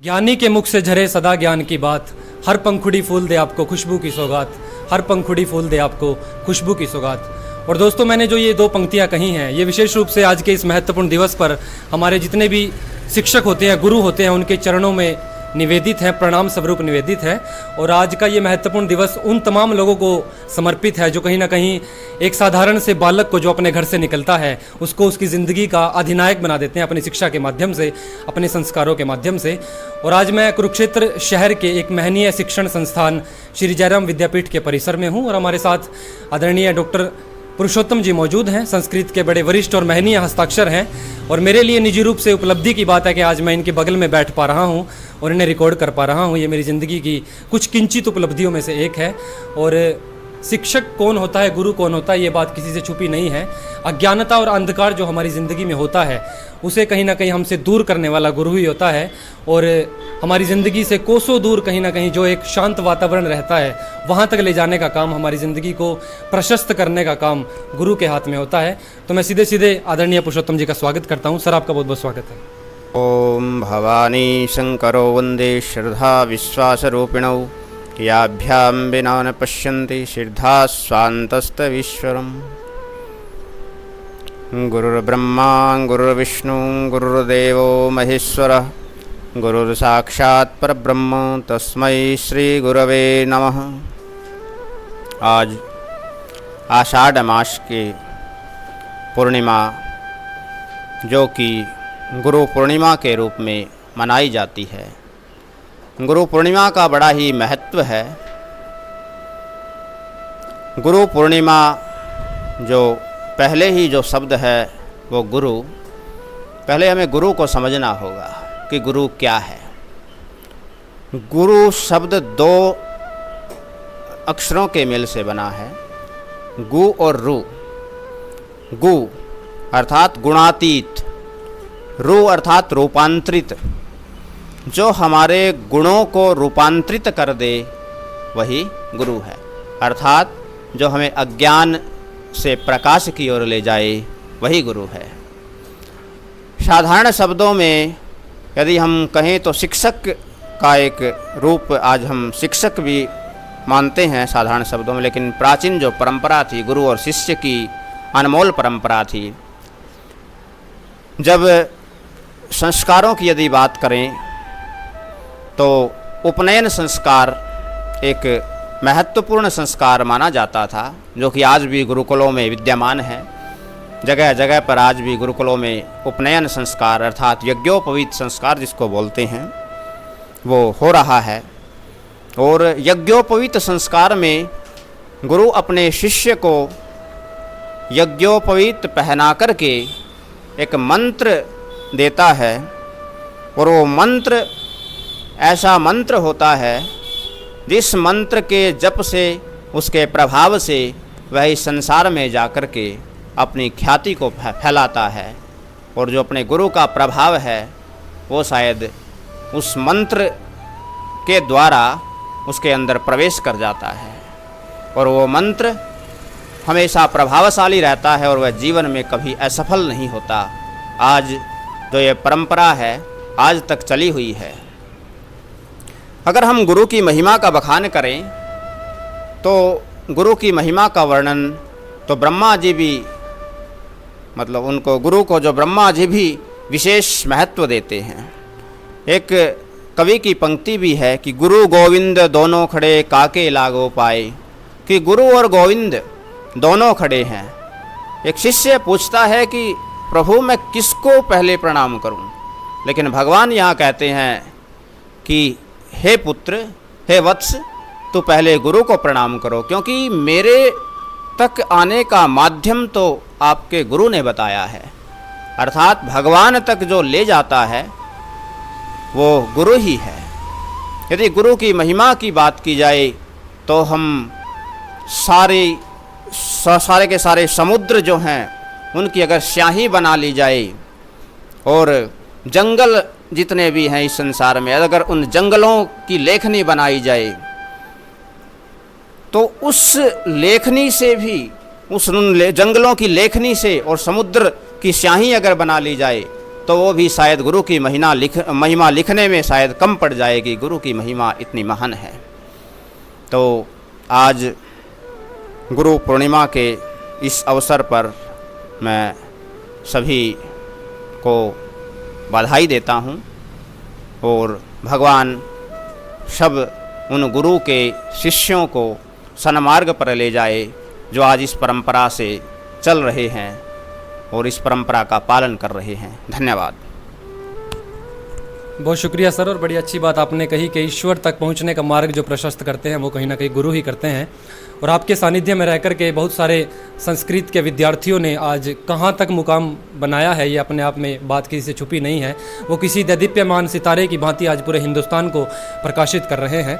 ज्ञानी के मुख से झरे सदा ज्ञान की बात, हर पंखुड़ी फूल दे आपको खुशबू की सौगात, हर पंखुड़ी फूल दे आपको खुशबू की सौगात। और दोस्तों, मैंने जो ये दो पंक्तियाँ कही हैं, ये विशेष रूप से आज के इस महत्वपूर्ण दिवस पर हमारे जितने भी शिक्षक होते हैं, गुरु होते हैं, उनके चरणों में निवेदित है, प्रणाम स्वरूप निवेदित है। और आज का ये महत्वपूर्ण दिवस उन तमाम लोगों को समर्पित है जो कहीं ना कहीं एक साधारण से बालक को जो अपने घर से निकलता है उसको उसकी ज़िंदगी का अधिनायक बना देते हैं अपनी शिक्षा के माध्यम से, अपने संस्कारों के माध्यम से। और आज मैं कुरुक्षेत्र शहर के एक महनीय शिक्षण संस्थान श्री जयराम विद्यापीठ के परिसर में हूँ और हमारे साथ आदरणीय डॉक्टर पुरुषोत्तम जी मौजूद हैं। संस्कृत के बड़े वरिष्ठ और महनीय हस्ताक्षर हैं और मेरे लिए निजी रूप से उपलब्धि की बात है कि आज मैं इनके बगल में बैठ पा रहा हूं और इन्हें रिकॉर्ड कर पा रहा हूं। ये मेरी ज़िंदगी की कुछ किंचित उपलब्धियों में से एक है। और शिक्षक कौन होता है, गुरु कौन होता है, ये बात किसी से छुपी नहीं है। अज्ञानता और अंधकार जो हमारी ज़िंदगी में होता है उसे कहीं ना कहीं हमसे दूर करने वाला गुरु ही होता है। और हमारी ज़िंदगी से कोसों दूर कहीं ना कहीं जो एक शांत वातावरण रहता है वहाँ तक ले जाने का काम, हमारी ज़िंदगी को प्रशस्त करने का काम गुरु के हाथ में होता है। तो मैं सीधे सीधे आदरणीय पुरुषोत्तम जी का स्वागत करता हूँ। सर, आपका बहुत बहुत स्वागत है। ओम भवानी शंकरो वंदे श्रद्धा विश्वासरूपिणौ याभ्यां विना न पश्यन्ति श्रद्धा स्वान्तस्तवीश्वरम्। गुरुर्ब्रह्मा गुरुर्विष्णु गुरुर्देवो महेश्वरः गुरुर्साक्षात् परब्रह्म तस्मै श्री गुरवे नमः। आज आषाढ़ मास के पूर्णिमा, जो कि गुरु पूर्णिमा के रूप में मनाई जाती है, गुरु पूर्णिमा का बड़ा ही महत्व है। गुरु पूर्णिमा जो पहले ही जो शब्द है वो गुरु, पहले हमें गुरु को समझना होगा कि गुरु क्या है। गुरु शब्द दो अक्षरों के मेल से बना है, गु और रु। गु अर्थात गुणातीत, रु अर्थात रूपांतरित, जो हमारे गुणों को रूपांतरित कर दे वही गुरु है। अर्थात जो हमें अज्ञान से प्रकाश की ओर ले जाए वही गुरु है। साधारण शब्दों में यदि हम कहें तो शिक्षक का एक रूप आज हम शिक्षक भी मानते हैं साधारण शब्दों में, लेकिन प्राचीन जो परंपरा थी, गुरु और शिष्य की अनमोल परंपरा थी। जब संस्कारों की यदि बात करें तो उपनयन संस्कार एक महत्वपूर्ण संस्कार माना जाता था, जो कि आज भी गुरुकुलों में विद्यमान है। जगह जगह पर आज भी गुरुकुलों में उपनयन संस्कार अर्थात यज्ञोपवीत संस्कार जिसको बोलते हैं वो हो रहा है। और यज्ञोपवीत संस्कार में गुरु अपने शिष्य को यज्ञोपवीत पहना करके एक मंत्र देता है और वो मंत्र ऐसा मंत्र होता है जिस मंत्र के जप से, उसके प्रभाव से वह इस संसार में जाकर के अपनी ख्याति को फैलाता है। और जो अपने गुरु का प्रभाव है वो शायद उस मंत्र के द्वारा उसके अंदर प्रवेश कर जाता है और वो मंत्र हमेशा प्रभावशाली रहता है और वह जीवन में कभी असफल नहीं होता। आज जो ये परंपरा है आज तक चली हुई है। अगर हम गुरु की महिमा का बखान करें तो गुरु की महिमा का वर्णन तो ब्रह्मा जी भी, मतलब उनको गुरु को जो ब्रह्मा जी भी विशेष महत्व देते हैं। एक कवि की पंक्ति भी है कि गुरु गोविंद दोनों खड़े काके लागो पाए, कि गुरु और गोविंद दोनों खड़े हैं। एक शिष्य पूछता है कि प्रभु मैं किसको पहले प्रणाम करूं, लेकिन भगवान यहाँ कहते हैं कि हे पुत्र, हे वत्स, तो पहले गुरु को प्रणाम करो, क्योंकि मेरे तक आने का माध्यम तो आपके गुरु ने बताया है। अर्थात भगवान तक जो ले जाता है वो गुरु ही है। यदि गुरु की महिमा की बात की जाए तो हम सारे के सारे समुद्र जो हैं उनकी अगर स्याही बना ली जाए और जंगल जितने भी हैं इस संसार में अगर उन जंगलों की लेखनी बनाई जाए तो उस लेखनी से भी, उन जंगलों की लेखनी से और समुद्र की स्याही अगर बना ली जाए तो वो भी शायद गुरु की महिमा लिखने में शायद कम पड़ जाएगी। गुरु की महिमा इतनी महान है। तो आज गुरु पूर्णिमा के इस अवसर पर मैं सभी को बधाई देता हूँ और भगवान सब उन गुरु के शिष्यों को सन्मार्ग पर ले जाए जो आज इस परंपरा से चल रहे हैं और इस परंपरा का पालन कर रहे हैं। धन्यवाद। बहुत शुक्रिया सर, और बड़ी अच्छी बात आपने कही कि ईश्वर तक पहुंचने का मार्ग जो प्रशस्त करते हैं वो कहीं ना कहीं गुरु ही करते हैं। और आपके सानिध्य में रहकर के बहुत सारे संस्कृत के विद्यार्थियों ने आज कहां तक मुकाम बनाया है, ये अपने आप में बात किसी से छुपी नहीं है। वो किसी दैदीप्यमान सितारे की भांति आज पूरे हिंदुस्तान को प्रकाशित कर रहे हैं।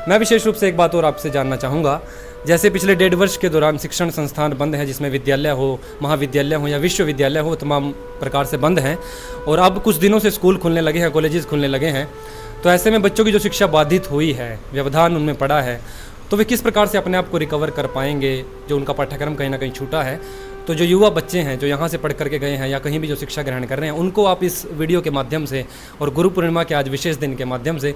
मैं विशेष रूप से एक बात और आपसे जानना चाहूँगा, जैसे पिछले 1.5 वर्ष के दौरान शिक्षण संस्थान बंद हैं, जिसमें विद्यालय हो, महाविद्यालय हो या विश्वविद्यालय हो, तमाम प्रकार से बंद हैं, और अब कुछ दिनों से स्कूल खुलने लगे हैं, कॉलेजेस खुलने लगे हैं। तो ऐसे में बच्चों की जो शिक्षा बाधित हुई है, व्यवधान उनमें पड़ा है, तो वे किस प्रकार से अपने आप को रिकवर कर पाएंगे, जो उनका पाठ्यक्रम कहीं ना कहीं छूटा है। तो जो युवा बच्चे हैं जो यहाँ से पढ़ करके गए हैं या कहीं भी जो शिक्षा ग्रहण कर रहे हैं, उनको आप इस वीडियो के माध्यम से और गुरु पूर्णिमा के आज विशेष दिन के माध्यम से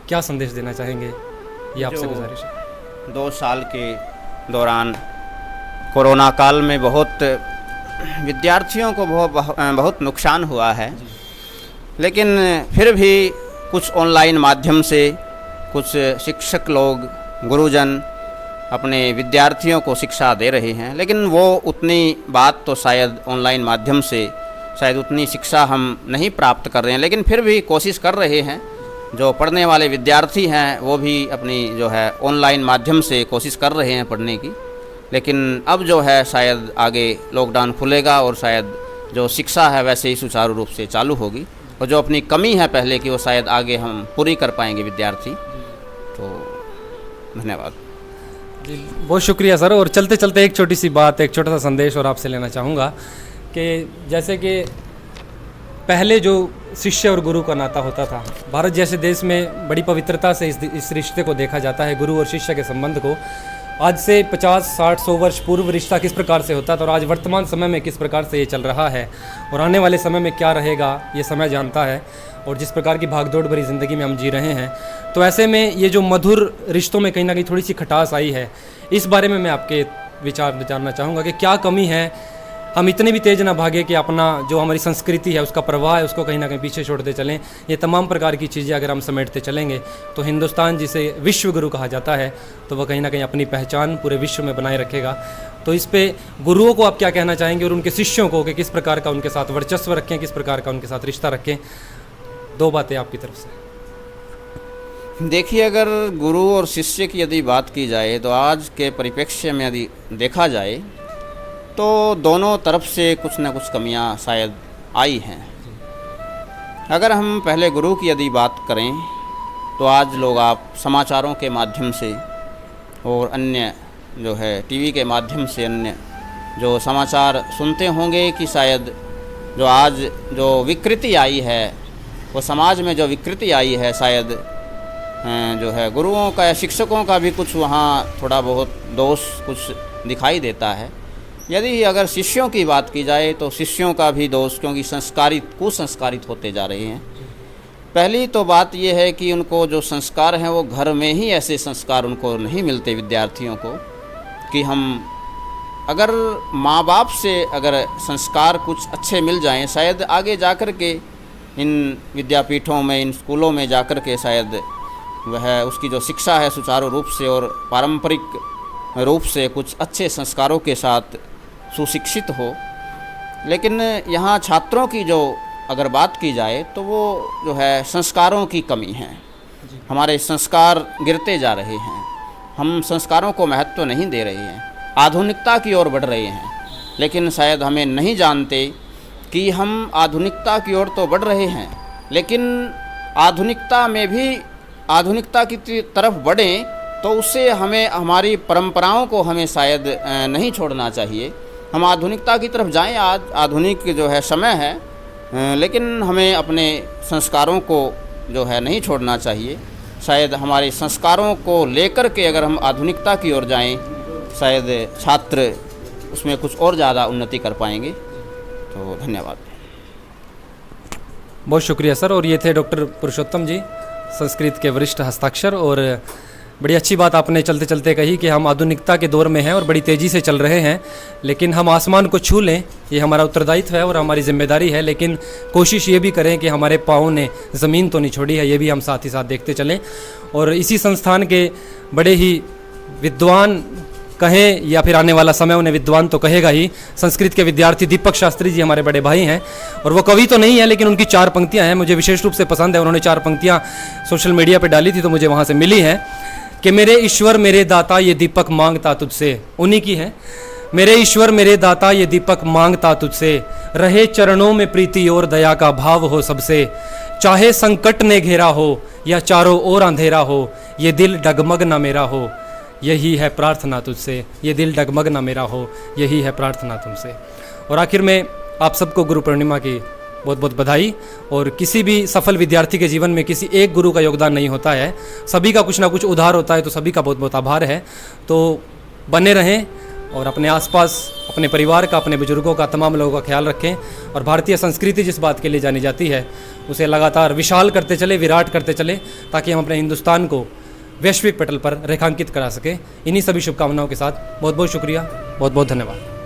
क्या संदेश देना चाहेंगे, ये आपसे गुजारिश है। 2 साल के दौरान कोरोना काल में बहुत विद्यार्थियों को बहुत नुकसान हुआ है, लेकिन फिर भी कुछ ऑनलाइन माध्यम से कुछ शिक्षक लोग, गुरुजन अपने विद्यार्थियों को शिक्षा दे रहे हैं। लेकिन वो उतनी बात तो शायद ऑनलाइन माध्यम से शायद उतनी शिक्षा हम नहीं प्राप्त कर रहे हैं, लेकिन फिर भी कोशिश कर रहे हैं। जो पढ़ने वाले विद्यार्थी हैं वो भी अपनी जो है ऑनलाइन माध्यम से कोशिश कर रहे हैं पढ़ने की। लेकिन अब जो है शायद आगे लॉकडाउन खुलेगा और शायद जो शिक्षा है वैसे ही सुचारू रूप से चालू होगी, और जो अपनी कमी है पहले की वो शायद आगे हम पूरी कर पाएंगे विद्यार्थी। तो धन्यवाद जी, बहुत शुक्रिया सर। और चलते चलते एक छोटी सी बात, एक छोटा सा संदेश और आपसे लेना चाहूँगा कि जैसे कि पहले जो शिष्य और गुरु का नाता होता था, भारत जैसे देश में बड़ी पवित्रता से इस रिश्ते को देखा जाता है, गुरु और शिष्य के संबंध को। आज से 50, 60, 100 वर्ष पूर्व रिश्ता किस प्रकार से होता था और आज वर्तमान समय में किस प्रकार से ये चल रहा है और आने वाले समय में क्या रहेगा, ये समय जानता है। और जिस प्रकार की भागदौड़ भरी ज़िंदगी में हम जी रहे हैं, तो ऐसे में ये जो मधुर रिश्तों में कहीं ना कहीं थोड़ी सी खटास आई है, इस बारे में मैं आपके विचार जानना चाहूँगा कि क्या कमी है। हम इतने भी तेज़ ना भागे कि अपना जो हमारी संस्कृति है, उसका प्रवाह है, उसको कहीं ना कहीं पीछे छोड़ते चलें। ये तमाम प्रकार की चीज़ें अगर हम समेटते चलेंगे तो हिंदुस्तान, जिसे विश्व गुरु कहा जाता है, तो वह कहीं ना कहीं अपनी पहचान पूरे विश्व में बनाए रखेगा। तो इस पे गुरुओं को आप क्या कहना चाहेंगे और उनके शिष्यों को कि किस प्रकार का उनके साथ वर्चस्व रखें, किस प्रकार का उनके साथ रिश्ता रखें? 2 बातें आपकी तरफ से। देखिए, अगर गुरु और शिष्य की यदि बात की जाए तो आज के परिप्रेक्ष्य में यदि देखा जाए तो दोनों तरफ से कुछ न कुछ कमियां शायद आई हैं। अगर हम पहले गुरु की यदि बात करें तो आज लोग आप समाचारों के माध्यम से और अन्य जो है टीवी के माध्यम से अन्य जो समाचार सुनते होंगे कि शायद जो आज जो विकृति आई है, वो समाज में जो विकृति आई है, शायद जो है गुरुओं का या शिक्षकों का भी कुछ वहाँ थोड़ा बहुत दोष कुछ दिखाई देता है। यदि अगर शिष्यों की बात की जाए तो शिष्यों का भी दोष, क्योंकि कुसंस्कारित होते जा रहे हैं। पहली तो बात यह है कि उनको जो संस्कार हैं वो घर में ही ऐसे संस्कार उनको नहीं मिलते विद्यार्थियों को, कि हम अगर माँ बाप से अगर संस्कार कुछ अच्छे मिल जाएं, शायद आगे जाकर के इन विद्यापीठों में, इन स्कूलों में जाकर के शायद वह उसकी जो शिक्षा है सुचारू रूप से और पारंपरिक रूप से कुछ अच्छे संस्कारों के साथ सुशिक्षित हो। लेकिन यहाँ छात्रों की जो अगर बात की जाए तो वो जो है संस्कारों की कमी है। हमारे संस्कार गिरते जा रहे हैं, हम संस्कारों को महत्व नहीं दे रहे हैं, आधुनिकता की ओर बढ़ रहे हैं। लेकिन शायद हमें नहीं जानते कि हम आधुनिकता की ओर तो बढ़ रहे हैं, लेकिन आधुनिकता में भी आधुनिकता की तरफ बढ़ें तो उससे हमें हमारी परंपराओं को हमें शायद नहीं छोड़ना चाहिए। हम आधुनिकता की तरफ जाएं, आज आधुनिक जो है समय है, लेकिन हमें अपने संस्कारों को जो है नहीं छोड़ना चाहिए। शायद हमारे संस्कारों को लेकर के अगर हम आधुनिकता की ओर जाएं, शायद छात्र उसमें कुछ और ज़्यादा उन्नति कर पाएंगे। तो धन्यवाद। बहुत शुक्रिया सर। और ये थे डॉक्टर पुरुषोत्तम जी, संस्कृत के वरिष्ठ हस्ताक्षर। और बड़ी अच्छी बात आपने चलते चलते कही कि हम आधुनिकता के दौर में हैं और बड़ी तेज़ी से चल रहे हैं, लेकिन हम आसमान को छू लें, ये हमारा उत्तरदायित्व है और हमारी जिम्मेदारी है। लेकिन कोशिश ये भी करें कि हमारे पाँव ने ज़मीन तो नहीं छोड़ी है, ये भी हम साथ ही साथ देखते चलें। और इसी संस्थान के बड़े ही विद्वान कहें या फिर आने वाला समय उन्हें विद्वान तो कहेगा ही, संस्कृत के विद्यार्थी दीपक शास्त्री जी हमारे बड़े भाई हैं। और वो कवि तो नहीं है, लेकिन उनकी 4 पंक्तियां हैं, मुझे विशेष रूप से पसंद है। उन्होंने 4 पंक्तियां सोशल मीडिया पे डाली थी तो मुझे वहाँ से मिली हैं कि मेरे ईश्वर मेरे दाता ये दीपक मांगता तुझसे, उन्हीं की है। मेरे ईश्वर मेरे दाता ये दीपक मांगता तुझसे, रहे चरणों में प्रीति और दया का भाव हो सबसे, चाहे संकट ने घेरा हो या चारों ओर अंधेरा हो, ये दिल डगमग ना मेरा हो, यही है प्रार्थना तुझसे। ये दिल डगमग ना मेरा हो, यही है प्रार्थना तुमसे। और आखिर में आप सबको गुरु पूर्णिमा की बहुत बहुत बधाई। और किसी भी सफल विद्यार्थी के जीवन में किसी एक गुरु का योगदान नहीं होता है, सभी का कुछ ना कुछ उधार होता है, तो सभी का बहुत बहुत आभार है। तो बने रहें और अपने आसपास अपने परिवार का, अपने बुजुर्गों का, तमाम लोगों का ख्याल रखें। और भारतीय संस्कृति जिस बात के लिए जानी जाती है उसे लगातार विशाल करते चले, विराट करते चले, ताकि हम अपने हिंदुस्तान को वैश्विक पटल पर रेखांकित करा सके। इन्हीं सभी शुभकामनाओं के साथ बहुत बहुत शुक्रिया, बहुत बहुत धन्यवाद।